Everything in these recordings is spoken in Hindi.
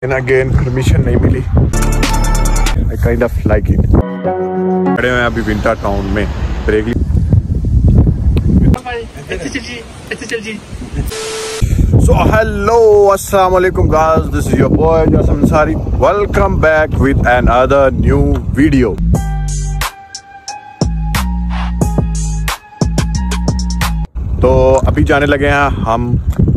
And again परमिशन नहीं मिली। I kind of like it। खड़े हैं अभी विंटर टाउन में break. So hello, assalamu alaikum guys, this is your boy Jasam Ansari। Welcome back with another new video। तो अभी जाने लगे हैं हम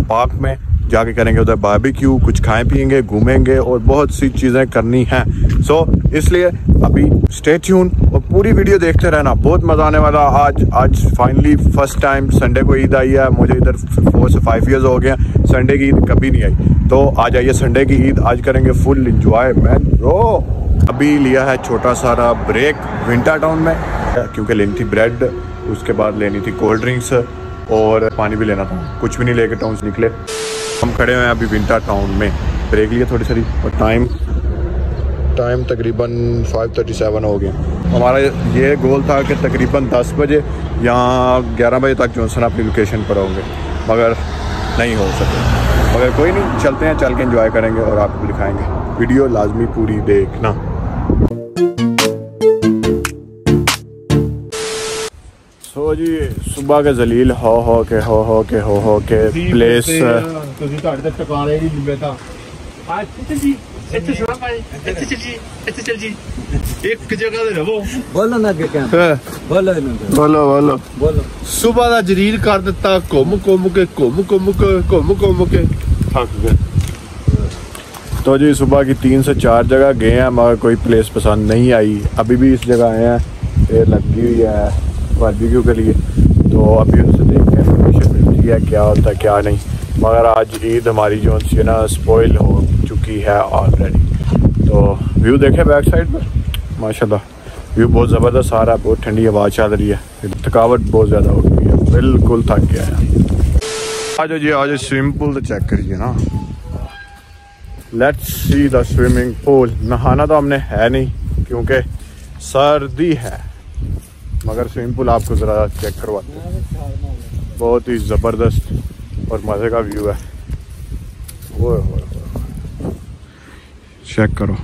पार्क में, जाके करेंगे उधर बारबेक्यू, कुछ खाएं पिएंगे, घूमेंगे और बहुत सी चीज़ें करनी हैं। सो इसलिए अभी स्टे ट्यून और पूरी वीडियो देखते रहना, बहुत मज़ा आने वाला। आज फाइनली फर्स्ट टाइम संडे को ईद आई है। मुझे इधर 4 से 5 ईयर्स हो गए, संडे की ईद कभी नहीं आई। तो आज आइए संडे की ईद, आज करेंगे फुल इंजॉय मैन ब्रो। अभी लिया है छोटा सारा ब्रेक विंटर टाउन में, क्योंकि लेनी थी ब्रेड, उसके बाद लेनी थी कोल्ड ड्रिंक्स और पानी भी लेना था। कुछ भी नहीं लेके टाउन से निकले। हम खड़े हैं अभी विंटर टाउन में, ब्रेक लिए थोड़ी सारी और टाइम तकरीबन 5:37 हो गया। हमारा ये गोल था कि तकरीबन 10 बजे यहाँ 11 बजे तक जॉनसन अपनी लोकेशन पर होंगे, मगर नहीं हो सके। मगर कोई नहीं, चलते हैं, चल के एंजॉय करेंगे और आपको दिखाएंगे। वीडियो लाजमी पूरी देखना। सो जी सुबह के जलील हो के प्लेस बोलो सुबह का जलील कर दिता, घूम के थक गए। तो जी सुबह की 3 से 4 जगह गए हैं, मगर कोई प्लेस पसंद नहीं आई। अभी भी इस जगह आए हैं, पेड़ लगी हुई है बारबेक्यू के लिए। तो अभी उनसे देखते हैं इन्फॉर्मेशन मिलती है क्या होता है क्या नहीं। मगर आज ईद हमारी जो सी ना स्पॉइल हो चुकी है ऑलरेडी। तो व्यू देखे बैक साइड पर, माशाल्लाह व्यू बहुत ज़बरदस्त आ रहा है, बहुत ठंडी हवा चल रही है। थकावट बहुत ज़्यादा हो गई है, बिल्कुल थक गया है। आज जी आज स्विमिंग पूल तो चेक करिए ना। Let's see the swimming pool. नहाना तो हमने है नहीं क्योंकि सर्दी है, मगर स्विमिंग पूल आपको ज़रा चेक करवाते हैं। बहुत ही ज़बरदस्त और मज़े का व्यू है। वो चेक करो,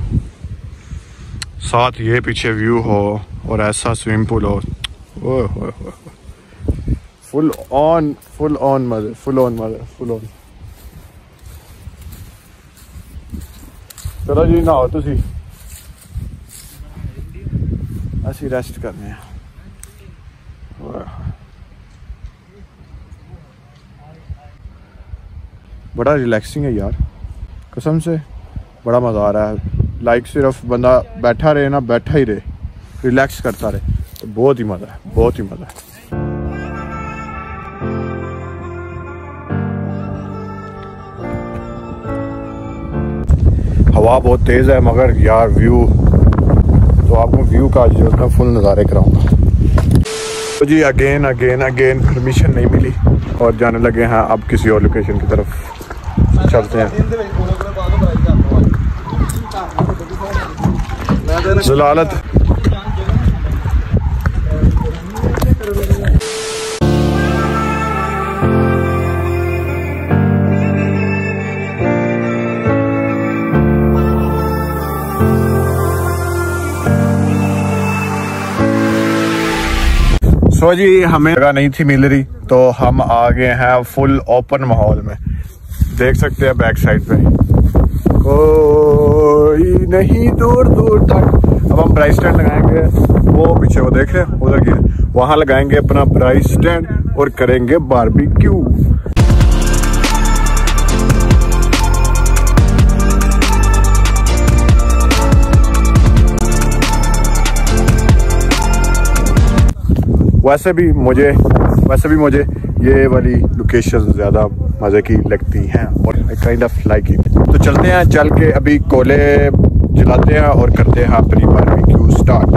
साथ ये पीछे व्यू हो और ऐसा स्विमिंग पूल हो। वो फुल ऑन मज़े, फुल ऑन। चलो जी नहाओ तुसी, असी रेस्ट करने हैं। बड़ा रिलैक्सिंग है यार, कसम से बड़ा मज़ा आ रहा है। लाइक सिर्फ बंदा बैठा रहे ना, बैठा ही रहे, रिलैक्स करता रहे, तो बहुत ही मज़ा है, बहुत ही मज़ा है। हवा बहुत तेज़ है, मगर यार व्यू तो आपको व्यू का जो है फुल नज़ारे कराऊंगा। तो जी अगेन परमिशन नहीं मिली और जाने लगे हैं अब किसी और लोकेशन की तरफ चलते हैं। जलालत सो जी हमें जगह नहीं थी मिल रही, तो हम आ गए हैं फुल ओपन माहौल में। देख सकते हैं बैक साइड पे कोई नहीं दूर तक। अब हम प्राइस स्टैंड लगाएंगे, वो पीछे वो देख रहे हैं उधर की, वहां लगाएंगे अपना प्राइस स्टैंड और करेंगे बारबेक्यू। वैसे भी मुझे ये वाली लोकेशन ज़्यादा मज़े की लगती हैं और I kind of like it. तो चलते हैं, चल के अभी कोले जलाते हैं और करते हैं अपनी barbecue start.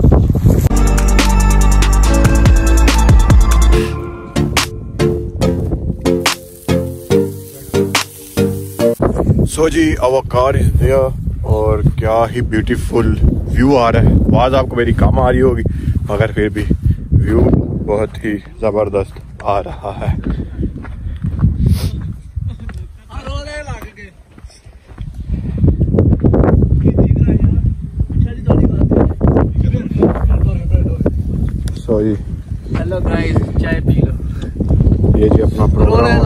So ji our car is there और क्या ही ब्यूटीफुल व्यू आ रहा है। आवाज़ आपको मेरी कम आ रही होगी, मगर फिर भी व्यू बहुत ही ज़बरदस्त आ रहा है। हेलो गाइस, चाय पी लो। ये जी अपना प्रोग्राम।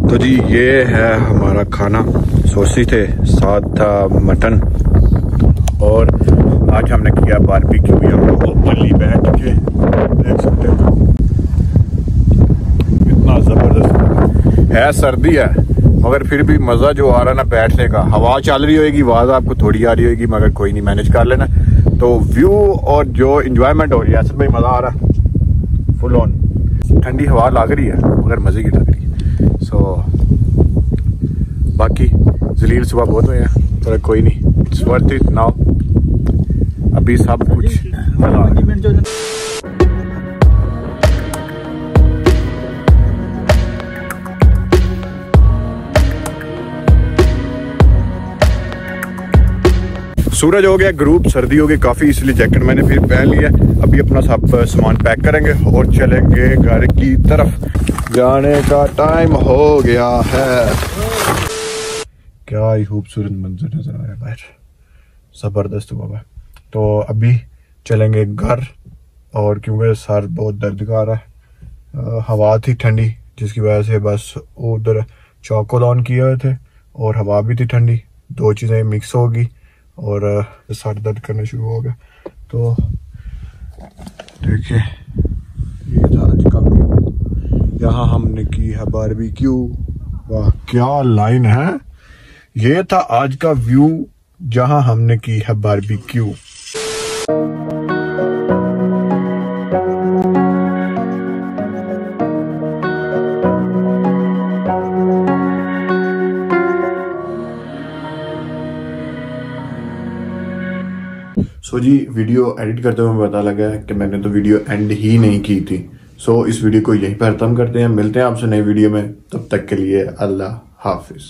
तो जी ये है हमारा खाना। सोसी थे, साथ था मटन, और आज हमने किया बारबेक्यू यहाँ ओपनली बैठ के, देख सकते हो इतना जबरदस्त है। सर्दी है मगर फिर भी मजा जो आ रहा ना बैठने का। हवा चल रही होगी, आवाज आपको थोड़ी आ रही होगी, मगर कोई नहीं, मैनेज कर लेना। तो व्यू और जो इंजॉयमेंट हो रही है, असल में मजा आ रहा है फुल ऑन। ठंडी हवा लग रही है मगर मजे की लग रही है। सो बाकी जलील सुबह बहुत हुए हैं, पर कोई नहीं, इट्स वर्थ इट नाउ। अभी सब कुछ मजा आ रहा है। सूरज हो गया ग्रुप, सर्दी हो गई काफी, इसलिए जैकेट मैंने फिर पहन लिया। अभी अपना सब सामान पैक करेंगे और चलेंगे घर की तरफ। जाने का टाइम हो गया है। क्या ही खूबसूरत मंजर नजर आया बाहर, जबरदस्त बाबा। तो अभी चलेंगे घर, और क्योंकि सर बहुत दर्द कर रहा है, हवा थी ठंडी जिसकी वजह से बस उधर चौको ऑन किए हुए थे, और हवा भी थी ठंडी, दो चीजें मिक्स होगी और सर दर्द करना शुरू हो गया। तो देखिए ये था आज का व्यू। यहाँ हमने की है बारबेक्यू। वाह क्या लाइन है। ये था आज का व्यू जहाँ हमने की है बारबेक्यू। सो जी वीडियो एडिट करते हुए पता लगा कि मैंने तो वीडियो एंड ही नहीं की थी। सो इस वीडियो को यहीं पर खत्म करते हैं, मिलते हैं आपसे नई वीडियो में, तब तक के लिए अल्लाह हाफिज।